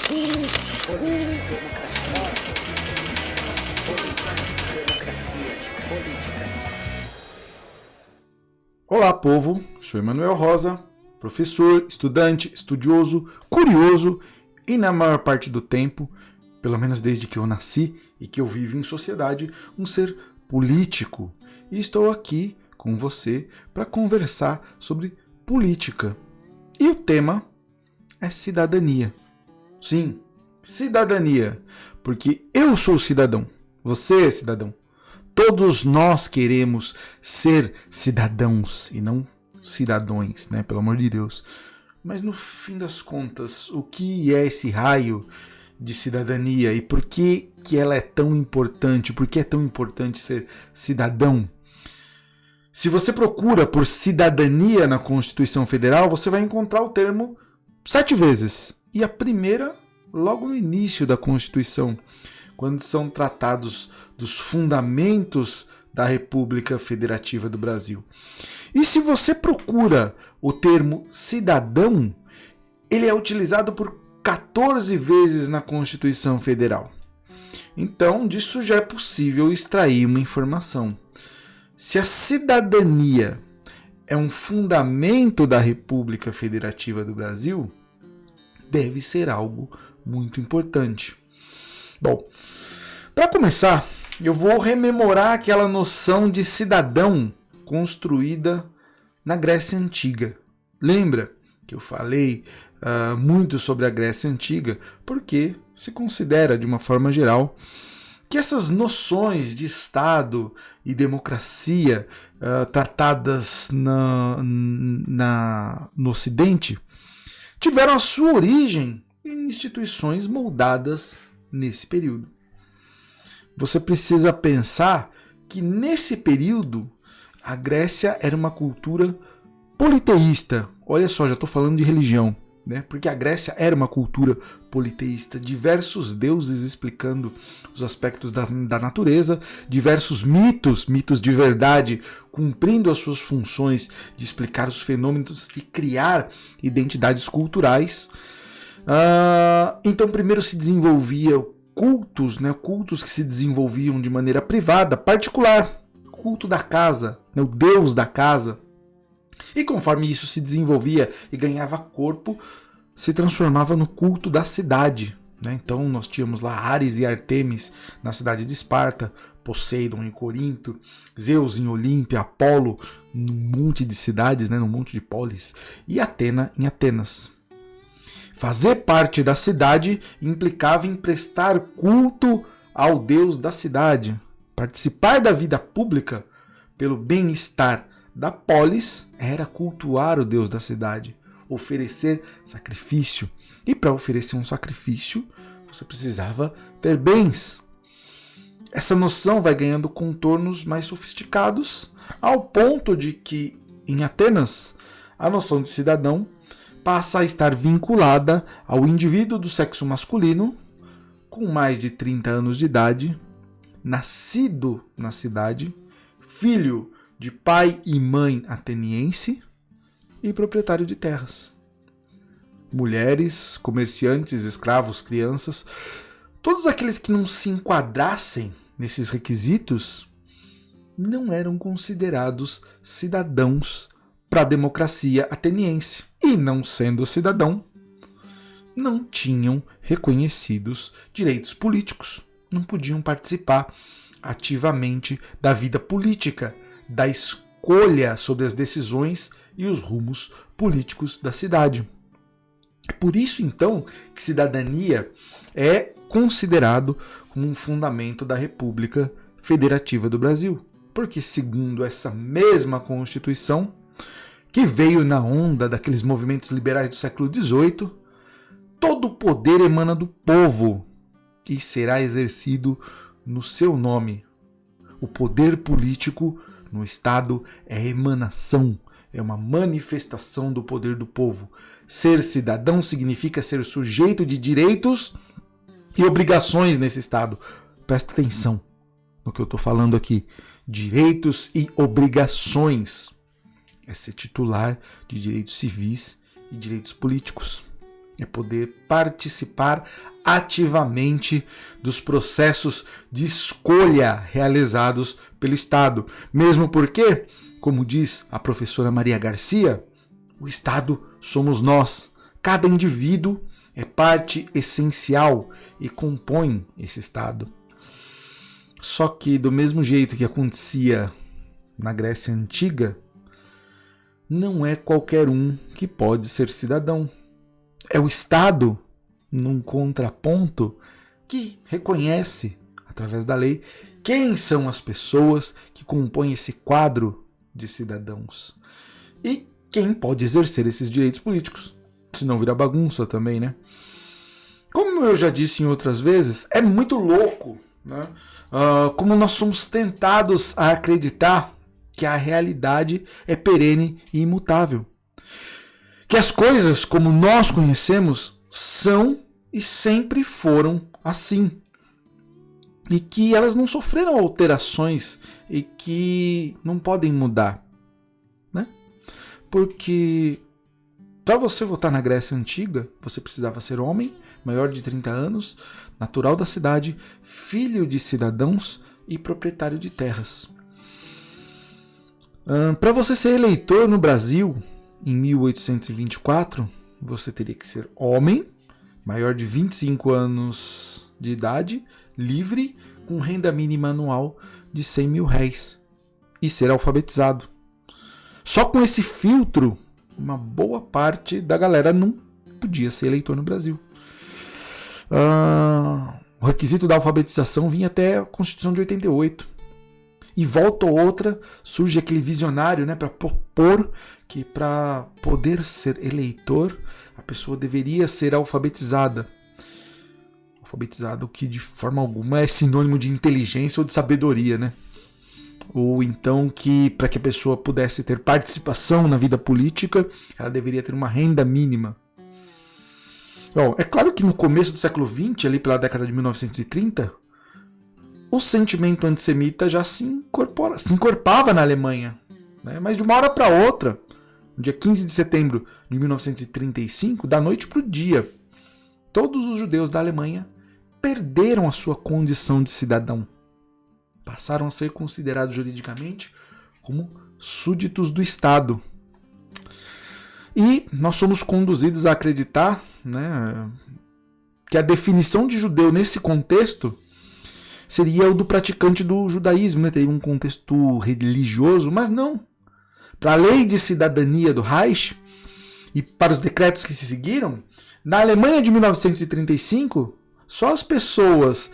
Política, democracia. Política, democracia, política. Olá, povo. Sou Emanuel Rosa, professor, estudante, estudioso, curioso e, na maior parte do tempo, pelo menos desde que eu nasci e que eu vivo em sociedade, um ser político. E estou aqui com você para conversar sobre política. E o tema é cidadania. Sim, cidadania, porque eu sou cidadão, você é cidadão. Todos nós queremos ser cidadãos e não cidadões, né? Pelo amor de Deus. Mas no fim das contas, o que é esse raio de cidadania e por que ela é tão importante? Por que é tão importante ser cidadão? Se você procura por cidadania na Constituição Federal, você vai encontrar o termo 7 vezes. E a primeira, logo no início da Constituição, quando são tratados dos fundamentos da República Federativa do Brasil. E se você procura o termo cidadão, ele é utilizado por 14 vezes na Constituição Federal. Então, disso já é possível extrair uma informação. Se a cidadania é um fundamento da República Federativa do Brasil, deve ser algo muito importante. Bom, para começar, eu vou rememorar aquela noção de cidadão construída na Grécia Antiga. Lembra que eu falei muito sobre a Grécia Antiga, porque se considera, de uma forma geral, que essas noções de Estado e democracia tratadas no Ocidente tiveram a sua origem em instituições moldadas nesse período. Você precisa pensar que nesse período a Grécia era uma cultura politeísta. Olha só, já estou falando de religião, né? Porque a Grécia era uma cultura politeísta, diversos deuses explicando os aspectos da natureza, diversos mitos de verdade, cumprindo as suas funções de explicar os fenômenos e criar identidades culturais. Então primeiro se desenvolvia cultos, né? Cultos que se desenvolviam de maneira privada, particular, culto da casa, né? O deus da casa. E conforme isso se desenvolvia e ganhava corpo, se transformava no culto da cidade, né? Então nós tínhamos lá Ares e Artemis na cidade de Esparta, Poseidon em Corinto, Zeus em Olímpia, Apolo num monte de cidades, né? Num monte de polis, e Atena em Atenas. Fazer parte da cidade implicava em prestar culto ao deus da cidade. Participar da vida pública pelo bem-estar da polis era cultuar o deus da cidade, oferecer sacrifício. E para oferecer um sacrifício, você precisava ter bens. Essa noção vai ganhando contornos mais sofisticados, ao ponto de que, em Atenas, a noção de cidadão passa a estar vinculada ao indivíduo do sexo masculino, com mais de 30 anos de idade, nascido na cidade, filho de pai e mãe ateniense e proprietário de terras. Mulheres, comerciantes, escravos, crianças, todos aqueles que não se enquadrassem nesses requisitos não eram considerados cidadãos para a democracia ateniense. E, não sendo cidadão, não tinham reconhecidos direitos políticos. Não podiam participar ativamente da vida política, da escolha sobre as decisões e os rumos políticos da cidade. É por isso, então, que cidadania é considerado como um fundamento da República Federativa do Brasil. Porque, segundo essa mesma Constituição, que veio na onda daqueles movimentos liberais do século XVIII, todo o poder emana do povo e será exercido no seu nome. O poder político no Estado é emanação, é uma manifestação do poder do povo. Ser cidadão significa ser sujeito de direitos e obrigações nesse Estado. Presta atenção no que eu estou falando aqui. Direitos e obrigações. É ser titular de direitos civis e direitos políticos. é poder participar ativamente dos processos de escolha realizados pelo Estado. Mesmo porque, como diz a professora Maria Garcia, o Estado somos nós. Cada indivíduo é parte essencial e compõe esse Estado. Só que do mesmo jeito que acontecia na Grécia Antiga, não é qualquer um que pode ser cidadão. É o Estado, num contraponto, que reconhece, através da lei, quem são as pessoas que compõem esse quadro de cidadãos. E quem pode exercer esses direitos políticos. Senão vira bagunça também, né? Como eu já disse em outras vezes, é muito louco, né? Como nós somos tentados a acreditar que a realidade é perene e imutável. Que as coisas como nós conhecemos são e sempre foram assim. E que elas não sofreram alterações e que não podem mudar. Né? Porque para você votar na Grécia Antiga, você precisava ser homem, maior de 30 anos, natural da cidade, filho de cidadãos e proprietário de terras. Para você ser eleitor no Brasil, em 1824, você teria que ser homem, maior de 25 anos de idade, livre, com renda mínima anual de 100 mil réis e ser alfabetizado. Só com esse filtro, uma boa parte da galera não podia ser eleitor no Brasil. O requisito da alfabetização vinha até a Constituição de 88. E volta ou outra, surge aquele visionário, né, para propor que para poder ser eleitor, a pessoa deveria ser alfabetizada. Alfabetizado, que de forma alguma é sinônimo de inteligência ou de sabedoria, né? Ou então que para que a pessoa pudesse ter participação na vida política, ela deveria ter uma renda mínima. Bom, é claro que no começo do século XX, ali pela década de 1930, o sentimento antissemita já se encorpava na Alemanha. Né? Mas de uma hora para outra, no dia 15 de setembro de 1935, da noite para o dia, todos os judeus da Alemanha perderam a sua condição de cidadão. Passaram a ser considerados juridicamente como súditos do Estado. E nós somos conduzidos a acreditar, né, que a definição de judeu nesse contexto seria o do praticante do judaísmo, né? Teria um contexto religioso, mas não. Para a lei de cidadania do Reich e para os decretos que se seguiram, na Alemanha de 1935, só as pessoas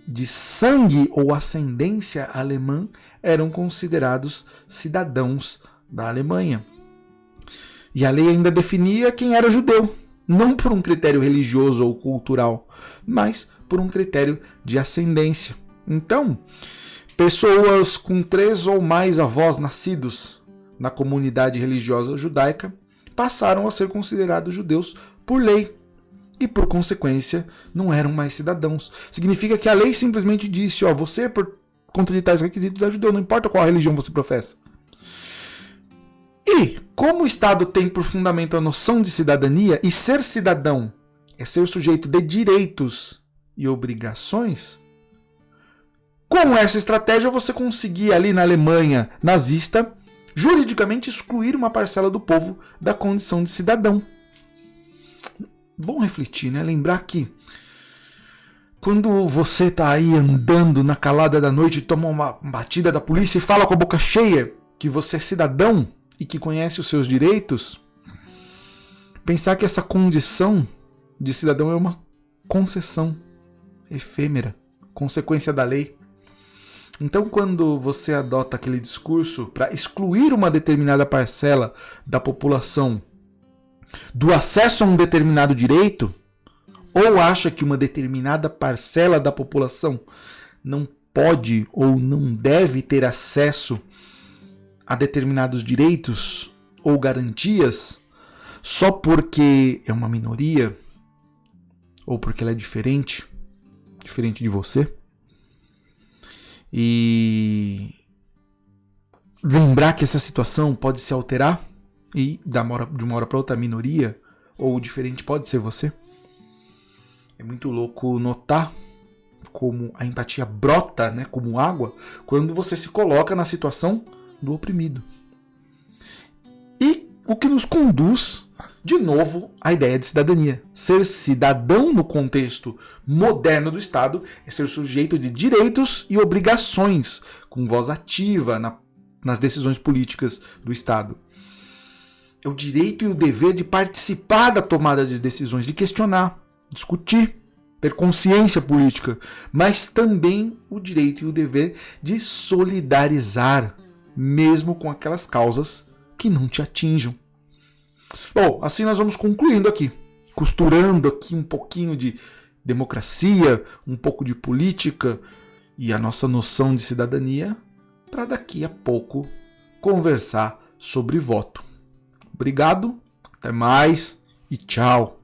de sangue ou ascendência alemã eram considerados cidadãos da Alemanha. E a lei ainda definia quem era judeu, não por um critério religioso ou cultural, mas por um critério de ascendência. Então, pessoas com 3 ou mais avós nascidos na comunidade religiosa judaica passaram a ser considerados judeus por lei e, por consequência, não eram mais cidadãos. Significa que a lei simplesmente disse, você, por conta de tais requisitos, é judeu, não importa qual religião você professa. E, como o Estado tem por fundamento a noção de cidadania, e ser cidadão é ser sujeito de direitos e obrigações, com essa estratégia você conseguia ali na Alemanha nazista juridicamente excluir uma parcela do povo da condição de cidadão. Bom refletir, né? Lembrar que quando você está aí andando na calada da noite e toma uma batida da polícia e fala com a boca cheia que você é cidadão e que conhece os seus direitos, pensar que essa condição de cidadão é uma concessão efêmera, consequência da lei. Então, quando você adota aquele discurso para excluir uma determinada parcela da população do acesso a um determinado direito, ou acha que uma determinada parcela da população não pode ou não deve ter acesso a determinados direitos ou garantias só porque é uma minoria ou porque ela é diferente de você, e lembrar que essa situação pode se alterar e de uma hora para outra a minoria ou o diferente pode ser você. É muito louco notar como a empatia brota, né, como água, quando você se coloca na situação do oprimido. E o que nos conduz, de novo, à ideia de cidadania. Ser cidadão no contexto moderno do Estado é ser sujeito de direitos e obrigações, com voz ativa nas decisões políticas do Estado. É o direito e o dever de participar da tomada de decisões, de questionar, discutir, ter consciência política, mas também o direito e o dever de solidarizar, mesmo com aquelas causas que não te atinjam. Bom, assim nós vamos concluindo aqui, costurando aqui um pouquinho de democracia, um pouco de política e a nossa noção de cidadania, para daqui a pouco conversar sobre voto. Obrigado, até mais e tchau!